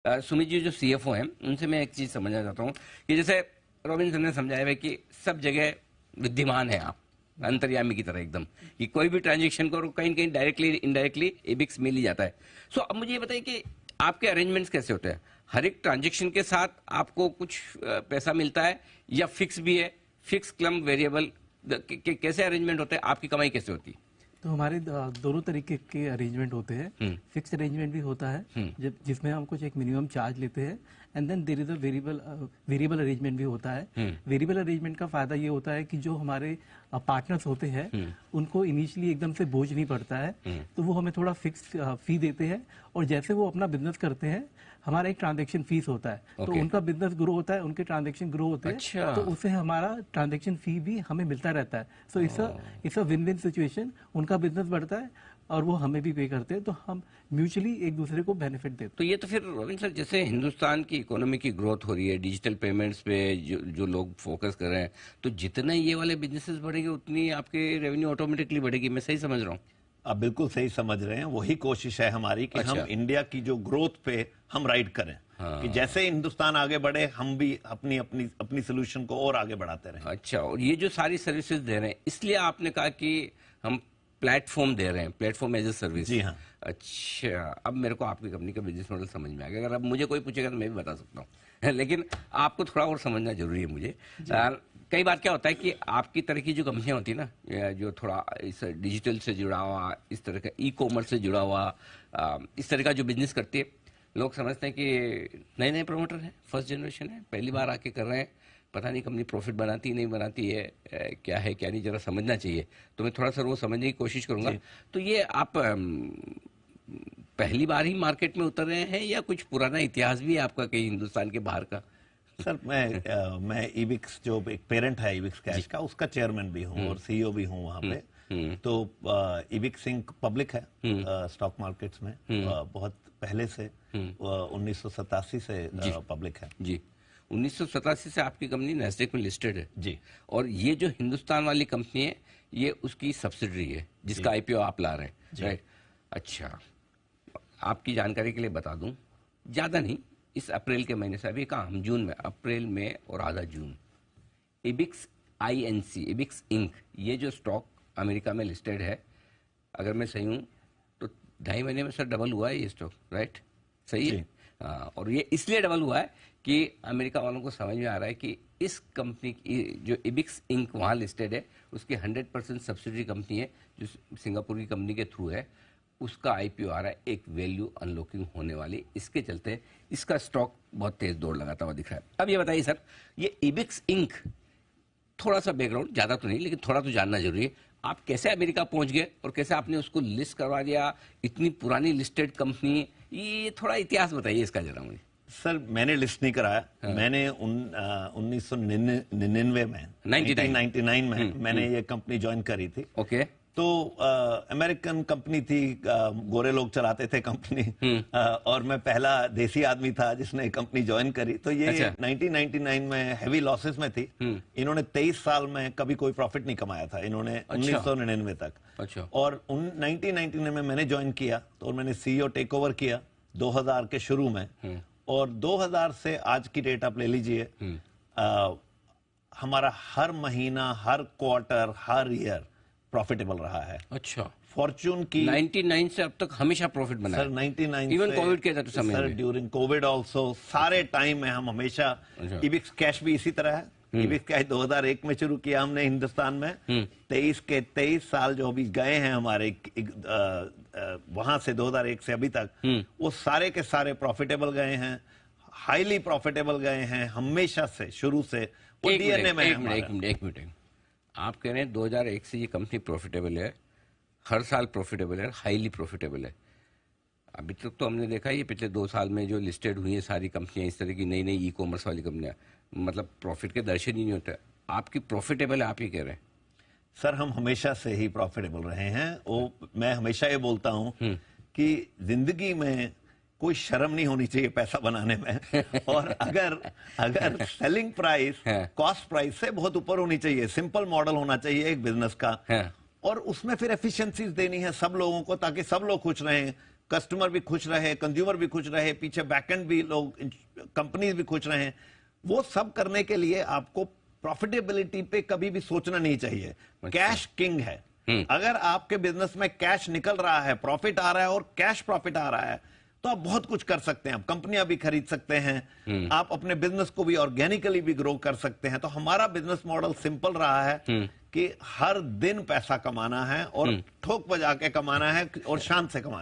सुमित जी जो सीएफओ हैं, उनसे मैं एक चीज समझना चाहता हूँ कि जैसे रॉबिन्सन ने समझाया है कि सब जगह विद्यमान है आप, अंतर्यामी की तरह एकदम, कि कोई भी ट्रांजेक्शन करो कहीं कहीं डायरेक्टली इनडायरेक्टली एबिक्स मिल ही जाता है। सो अब मुझे ये बताइए कि आपके अरेंजमेंट्स कैसे होते हैं? हर एक ट्रांजेक्शन के साथ आपको कुछ पैसा मिलता है या फिक्स भी है, फिक्स क्लम वेरिएबल, कैसे अरेंजमेंट होते हैं? आपकी कमाई कैसे होती है? तो हमारे दोनों तरीके के अरेंजमेंट होते हैं। फिक्स अरेंजमेंट भी होता है जिसमें हम कुछ एक मिनिमम चार्ज लेते हैं, and then there is a variable arrangement भी होता है। वेरिएबल अरेंजमेंट का फायदा ये होता है कि जो हमारे पार्टनर्स होते हैं उनको इनिशियली एकदम से बोझ नहीं पड़ता है, तो वो हमें थोड़ा फिक्स फी देते हैं, और जैसे वो अपना बिजनेस करते हैं हमारा एक ट्रांजैक्शन फीस होता है। तो उनका बिजनेस ग्रो होता है, उनके ट्रांजैक्शन ग्रो होते हैं, तो उससे हमारा ट्रांजैक्शन फी भी हमें मिलता रहता है। So it's a win win situation. उनका बिजनेस बढ़ता है और वो हमें भी पे करते हैं, तो हम म्यूचुअली एक दूसरे को बेनिफिट देते हैं। तो ये तो फिर रॉबिन सर, जैसे हिंदुस्तान की इकोनॉमी की ग्रोथ हो रही है, डिजिटल पेमेंट्स पे जो लोग फोकस कर रहे हैं, तो जितना ये वाले बिजनेसेस बढ़ेंगे उतनी आपके रेवेन्यू ऑटोमेटिकली बढ़ेगी। मैं सही समझ रहा हूँ? आप बिल्कुल सही समझ रहे हैं। वही कोशिश है हमारी कि हम इंडिया की जो ग्रोथ पे हम राइड करें। कि जैसे हिंदुस्तान आगे बढ़े हम भी अपनी अपनी अपनी सोल्यूशन को और आगे बढ़ाते रहें। अच्छा, और ये जो सारी सर्विसेज दे रहे हैं, इसलिए आपने कहा कि हम प्लेटफॉर्म दे रहे हैं, प्लेटफॉर्म एज ए सर्विस। जी हाँ। अच्छा, अब मेरे को आपकी कंपनी का बिजनेस मॉडल समझ में आ गया। अगर अब मुझे कोई पूछेगा तो मैं भी बता सकता हूँ लेकिन आपको थोड़ा और समझना जरूरी है मुझे। कई बार क्या होता है कि आपकी तरह की जो कंपनियां होती है ना, जो थोड़ा इस डिजिटल से जुड़ा हुआ, इस तरह का ई कॉमर्स से जुड़ा हुआ, इस तरह का जो बिजनेस करती है, लोग समझते हैं कि नए नए प्रमोटर हैं, फर्स्ट जनरेशन है, पहली बार आके कर रहे हैं, पता नहीं कंपनी प्रॉफिट बनाती नहीं बनाती है, क्या है क्या नहीं, जरा समझना चाहिए। तो मैं थोड़ा सा वो समझने की कोशिश करूंगा। तो ये आप पहली बार ही मार्केट में उतर रहे हैं या कुछ पुराना इतिहास भी है आपका कहीं हिंदुस्तान के बाहर का? सर मैं इबिक्स जो एक पेरेंट है इबिक्स कैश का, उसका चेयरमैन भी हूँ और सीईओ भी हूँ वहाँ पे। तो इबिक्स इंक पब्लिक है स्टॉक मार्केट्स में बहुत पहले से, 1987 से पब्लिक है। जी, 1987 से आपकी कंपनी नैस्डैक में लिस्टेड है। जी। और ये जो हिंदुस्तान वाली कंपनी है, ये उसकी सब्सिडरी है जिसका आईपीओ आप ला रहे हैं, राइट? अच्छा, आपकी जानकारी के लिए बता दूं, ज्यादा नहीं, इस अप्रैल के महीने से, अभी कहाँ हम जून में, अप्रैल में और आधा जून, इबिक्स INC, इबिक्स इंक, ये जो स्टॉक अमेरिका में लिस्टेड है, अगर मैं सही हूँ तो 2.5 महीने में सर डबल हुआ है ये स्टॉक, राइट? सही है। और ये इसलिए डबल हुआ है कि अमेरिका वालों को समझ में आ रहा है कि इस कंपनी की जो इबिक्स इंक वहाँ लिस्टेड है, उसकी 100% सब्सिडरी कंपनी है जो सिंगापुर की कंपनी के थ्रू है, उसका आईपीओ आ रहा है, एक वैल्यू अनलॉकिंग होने वाली, इसके चलते इसका स्टॉक बहुत तेज दौड़ लगाता हुआ दिख रहा है। अब ये बताइए सर, ये इबिक्स इंक, थोड़ा सा बैकग्राउंड, ज्यादा तो नहीं लेकिन थोड़ा तो जानना जरूरी है, आप कैसे अमेरिका पहुंच गए और कैसे आपने उसको लिस्ट करवा दिया? इतनी पुरानी लिस्टेड कंपनी, ये थोड़ा इतिहास बताइए इसका जरा मुझे। सर मैंने लिस्ट नहीं कराया। मैंने 1999 में 1999 में मैंने ये कंपनी ज्वाइन करी थी। ओके। तो अमेरिकन कंपनी थी, गोरे लोग चलाते थे कंपनी, और मैं पहला देसी आदमी था जिसने कंपनी ज्वाइन करी। तो ये 1999 में हैवी लॉसेस में थी। इन्होंने 23 साल में कभी कोई प्रॉफिट नहीं कमाया था इन्होंने, 1999 तक। अच्छा। और 1999 में मैंने ज्वाइन किया, तो मैंने सीईओ टेक ओवर किया 2000 के शुरू में, और 2000 से आज की डेट आप ले लीजिए, हमारा हर महीना, हर क्वार्टर, हर ईयर प्रॉफिटेबल रहा है। अच्छा। फॉर्च्यून की 99 से अब तक हमेशा प्रॉफिट बना है सर। 99 इवन कोविड के समय सर, ड्यूरिंग कोविड ऑल्सो, सारे टाइम में हम हमेशा। इबिक्स कैश भी इसी तरह है। इबिक्स कैश 2001 में शुरू किया हमने हिंदुस्तान में। 23 साल जो अभी गए हैं हमारे वहां से 2001 से अभी तक, वो सारे के सारे प्रॉफिटेबल गए हैं, हाईली प्रॉफिटेबल गए हैं हमेशा से, शुरू से। एक मिनट, आप कह रहे हैं 2001 से ये कंपनी प्रॉफिटेबल है, हर साल प्रॉफिटेबल है, हाईली प्रॉफिटेबल है। अभी तक तो हमने देखा ये पिछले 2 साल में जो लिस्टेड हुई है सारी कंपनियां, इस तरह की नई नई ई कॉमर्स वाली कंपनियां, मतलब प्रॉफिट के दर्शन ही नहीं होते। आपकी प्रॉफिटेबल है, आप ही कह रहे हैं? सर हम हमेशा से ही प्रॉफिटेबल रहे हैं। मैं हमेशा ये बोलता हूं कि जिंदगी में कोई शर्म नहीं होनी चाहिए पैसा बनाने में और अगर सेलिंग प्राइस कॉस्ट प्राइस से बहुत ऊपर होनी चाहिए। सिंपल मॉडल होना चाहिए एक बिजनेस का, और उसमें फिर एफिशिएंसीज देनी है सब लोगों को, ताकि सब लोग खुश रहें, कस्टमर भी खुश रहे, कंज्यूमर भी खुश रहे, पीछे बैकएंड भी लोग, कंपनीज भी खुश रहे। वो सब करने के लिए आपको प्रॉफिटेबिलिटी पे कभी भी सोचना नहीं चाहिए। कैश किंग है। अगर आपके बिजनेस में कैश निकल रहा है, प्रॉफिट आ रहा है और कैश प्रॉफिट आ रहा है, तो आप बहुत कुछ कर सकते हैं। आप कंपनियां भी खरीद सकते हैं, आप अपने बिजनेस को भी ऑर्गेनिकली भी ग्रो कर सकते हैं। तो हमारा बिजनेस मॉडल सिंपल रहा है कि हर दिन पैसा कमाना है और ठोक बजा के कमाना है और शान से कमाना है।